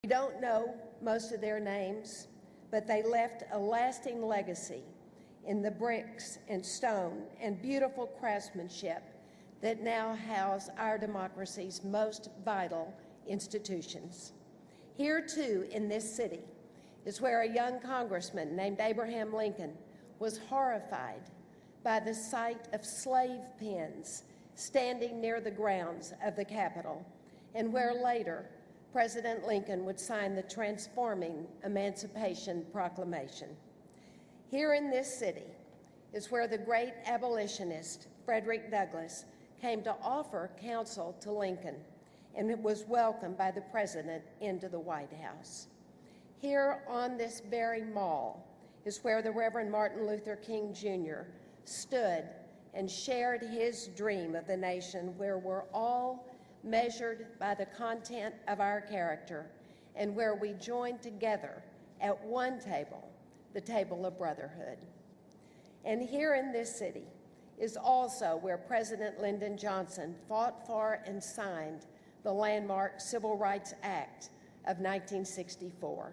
We don't know most of their names, but they left a lasting legacy in the bricks and stone and beautiful craftsmanship that now house our democracy's most vital institutions. Here, too, in this city, is where a young congressman named Abraham Lincoln was horrified by the sight of slave pens standing near the grounds of the Capitol, and where later President Lincoln would sign the transforming Emancipation Proclamation. Here in this city is where the great abolitionist Frederick Douglass came to offer counsel to Lincoln, and it was welcomed by the President into the White House. Here on this very mall is where the Reverend Martin Luther King Jr. stood and shared his dream of the nation where we're all measured by the content of our character and where we join together at one table, the table of brotherhood. And here in this city is also where President Lyndon Johnson fought for and signed the landmark Civil Rights Act of 1964.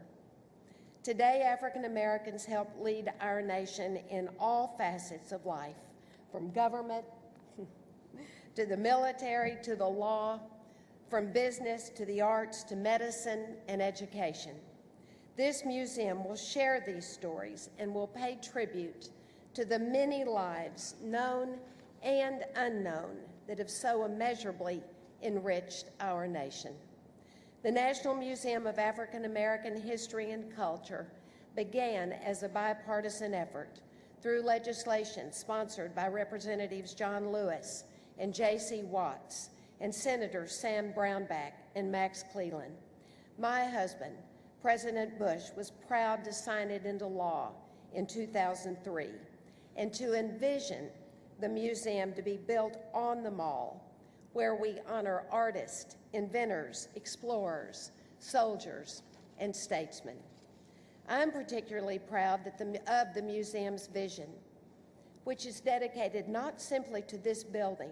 Today, African Americans help lead our nation in all facets of life, from government to the military to the law, from business to the arts to medicine and education. This museum will share these stories and will pay tribute to the many lives, known and unknown, that have so immeasurably enriched our nation. The National Museum of African American History and Culture began as a bipartisan effort through legislation sponsored by Representatives John Lewis and J.C. Watts and Senators Sam Brownback and Max Cleland. My husband, President Bush, was proud to sign it into law in 2003 and to envision the museum to be built on the mall, where we honor artists, inventors, explorers, soldiers, and statesmen. I'm particularly proud of the museum's vision, which is dedicated not simply to this building,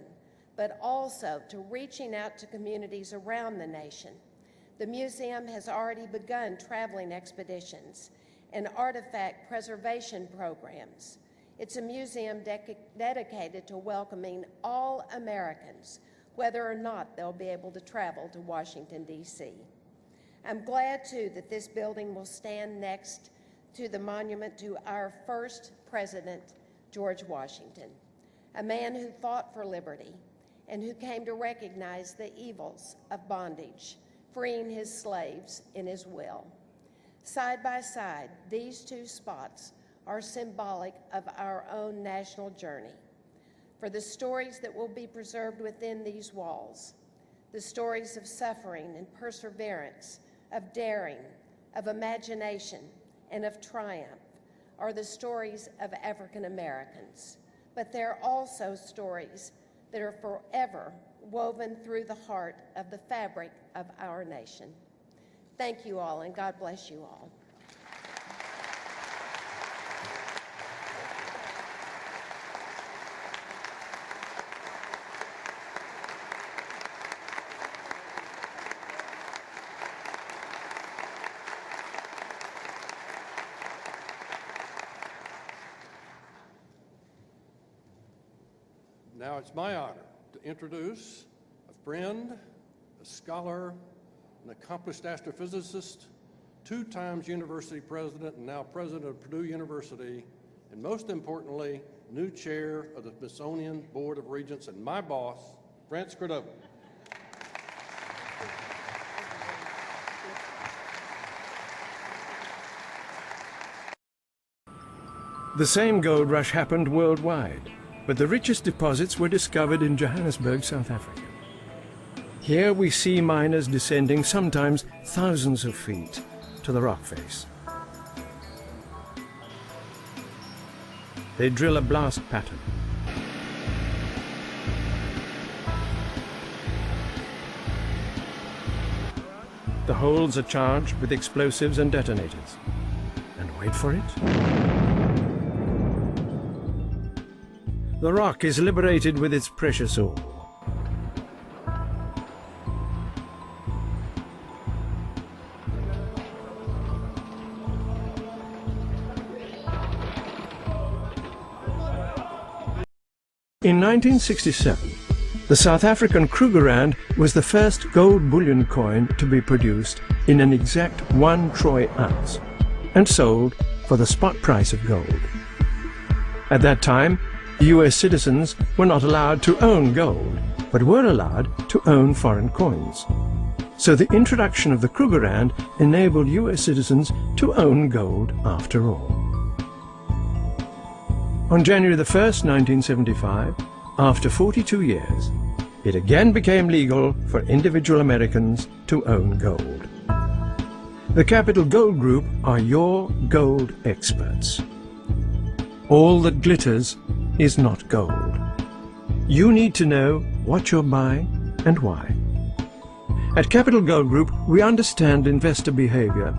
but also to reaching out to communities around the nation. The museum has already begun traveling expeditions and artifact preservation programs. It's a museum dedicated to welcoming all Americans, whether or not they'll be able to travel to Washington, D.C. I'm glad, too, that this building will stand next to the monument to our first president, George Washington, a man who fought for liberty and who came to recognize the evils of bondage, freeing his slaves in his will. Side by side, these two spots are symbolic of our own national journey. For the stories that will be preserved within these walls, the stories of suffering and perseverance, of daring, of imagination, and of triumph, are the stories of African Americans. But they're also stories that are forever woven through the heart of the fabric of our nation. Thank you all, and God bless you all. Now it's my honor to introduce a friend, a scholar, an accomplished astrophysicist, 2 times university president and now president of Purdue University, and most importantly, new chair of the Smithsonian Board of Regents and my boss, Francis Cordova. The same gold rush happened worldwide, but the richest deposits were discovered in Johannesburg, South Africa. Here we see miners descending sometimes thousands of feet to the rock face. They drill a blast pattern. The holes are charged with explosives and detonators. And wait for it. The rock is liberated with its precious ore. In 1967, the South African Krugerrand was the first gold bullion coin to be produced in an exact 1 troy ounce and sold for the spot price of gold. At that time, US citizens were not allowed to own gold, but were allowed to own foreign coins. So the introduction of the Krugerrand enabled US citizens to own gold after all. On January the 1st, 1975, after 42 years, it again became legal for individual Americans to own gold. The Capital Gold Group are your gold experts. All that glitters is not gold. You need to know what you're buying and why. At Capital Gold Group, we understand investor behavior,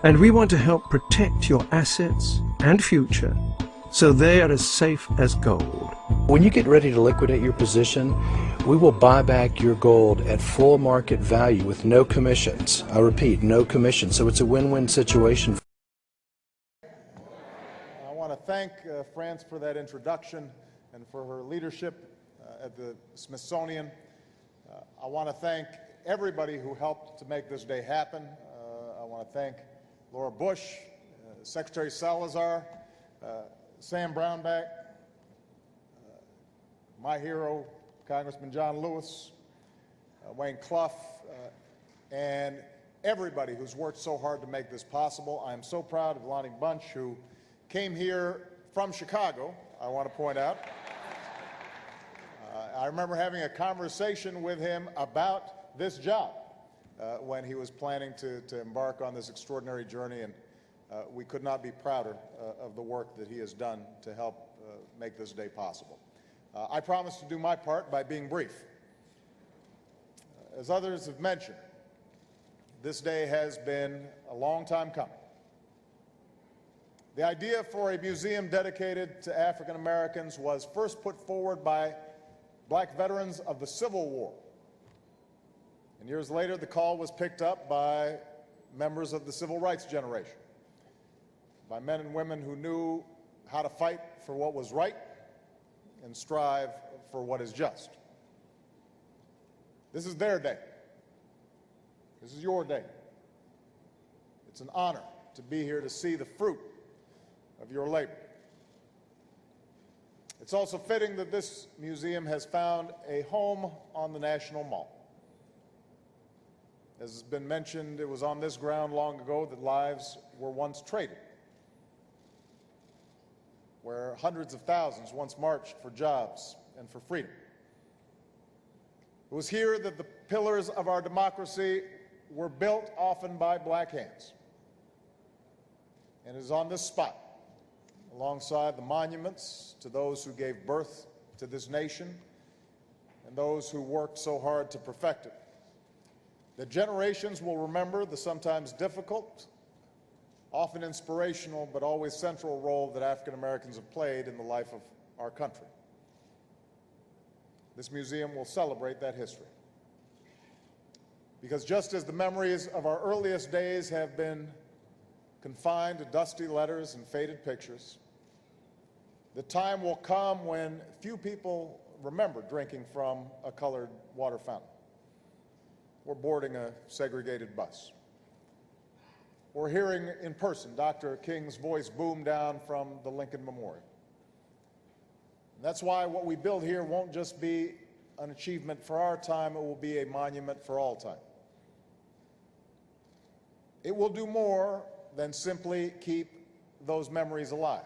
and we want to help protect your assets and future so they are as safe as gold. When you get ready to liquidate your position, we will buy back your gold at full market value with no commissions. I repeat, no commissions. So it's a win-win situation. I want to thank France for that introduction and for her leadership at the Smithsonian. I want to thank everybody who helped to make this day happen. I want to thank Laura Bush, Secretary Salazar, Sam Brownback, my hero, Congressman John Lewis, Wayne Clough, and everybody who's worked so hard to make this possible. I'm so proud of Lonnie Bunch, who came here from Chicago, I want to point out. I remember having a conversation with him about this job when he was planning to embark on this extraordinary journey, and we could not be prouder of the work that he has done to help make this day possible. I promise to do my part by being brief. As others have mentioned, this day has been a long time coming. The idea for a museum dedicated to African Americans was first put forward by black veterans of the Civil War. And years later, the call was picked up by members of the civil rights generation, by men and women who knew how to fight for what was right and strive for what is just. This is their day. This is your day. It's an honor to be here to see the fruit of your labor. It's also fitting that this museum has found a home on the National Mall. As has been mentioned, it was on this ground long ago that lives were once traded, where hundreds of thousands once marched for jobs and for freedom. It was here that the pillars of our democracy were built, often by black hands. And it is on this spot, alongside the monuments to those who gave birth to this nation and those who worked so hard to perfect it, that generations will remember the sometimes difficult, often inspirational, but always central role that African Americans have played in the life of our country. This museum will celebrate that history. Because just as the memories of our earliest days have been confined to dusty letters and faded pictures, the time will come when few people remember drinking from a colored water fountain, or boarding a segregated bus, or hearing in person Dr. King's voice boom down from the Lincoln Memorial. And that's why what we build here won't just be an achievement for our time, it will be a monument for all time. It will do more than simply keep those memories alive.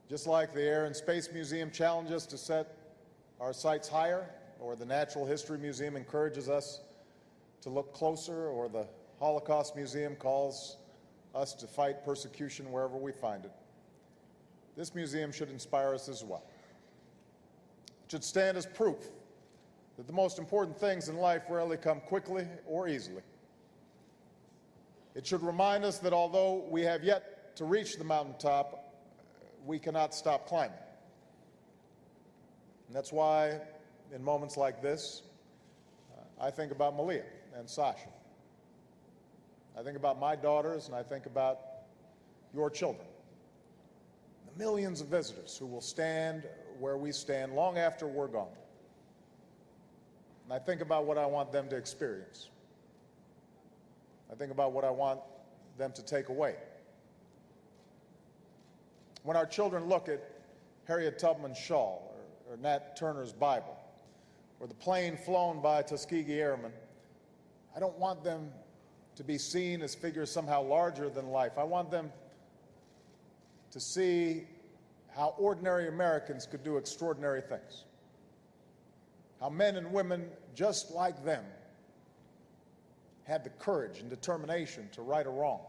Just like the Air and Space Museum challenges us to set our sights higher, or the Natural History Museum encourages us to look closer, or the Holocaust Museum calls us to fight persecution wherever we find it, this museum should inspire us as well. It should stand as proof that the most important things in life rarely come quickly or easily. It should remind us that although we have yet to reach the mountaintop, we cannot stop climbing. And that's why, in moments like this, I think about Malia and Sasha. I think about my daughters, and I think about your children. the millions of visitors who will stand where we stand long after we're gone. And I think about what I want them to experience. I think about what I want them to take away. When our children look at Harriet Tubman's shawl or Nat Turner's Bible or the plane flown by Tuskegee Airmen, I don't want them to be seen as figures somehow larger than life. I want them to see how ordinary Americans could do extraordinary things. How men and women just like them had the courage and determination to right a wrong,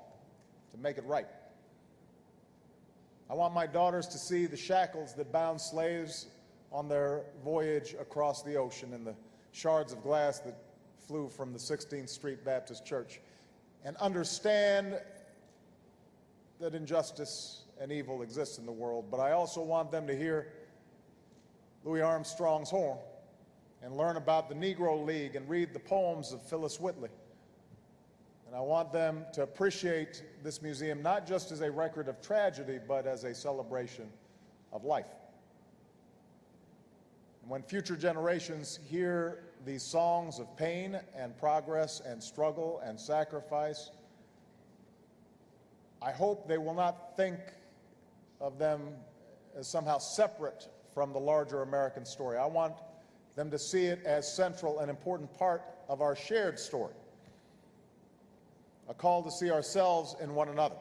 to make it right. I want my daughters to see the shackles that bound slaves on their voyage across the ocean and the shards of glass that flew from the 16th Street Baptist Church, and understand that injustice and evil exists in the world. But I also want them to hear Louis Armstrong's horn and learn about the Negro League and read the poems of Phyllis Whitley. And I want them to appreciate this museum not just as a record of tragedy, but as a celebration of life. And when future generations hear these songs of pain and progress and struggle and sacrifice, I hope they will not think of them as somehow separate from the larger American story. I want them to see it as central and important part of our shared story, a call to see ourselves in one another,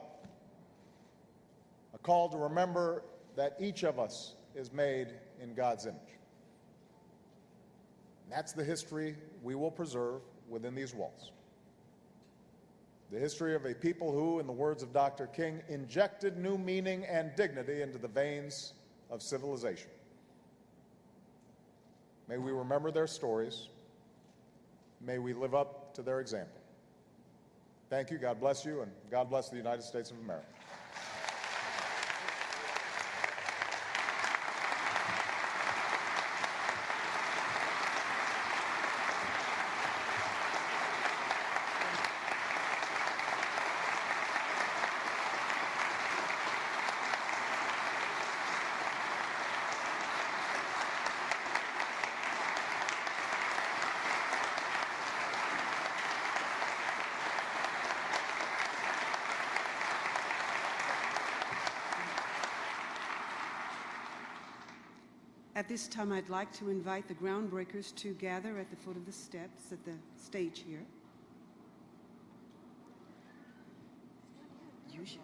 a call to remember that each of us is made in God's image. And that's the history we will preserve within these walls. The history of a people who, in the words of Dr. King, injected new meaning and dignity into the veins of civilization. May we remember their stories. May we live up to their example. Thank you, God bless you, and God bless the United States of America. At this time, I'd like to invite the groundbreakers to gather at the foot of the steps at the stage here. You should.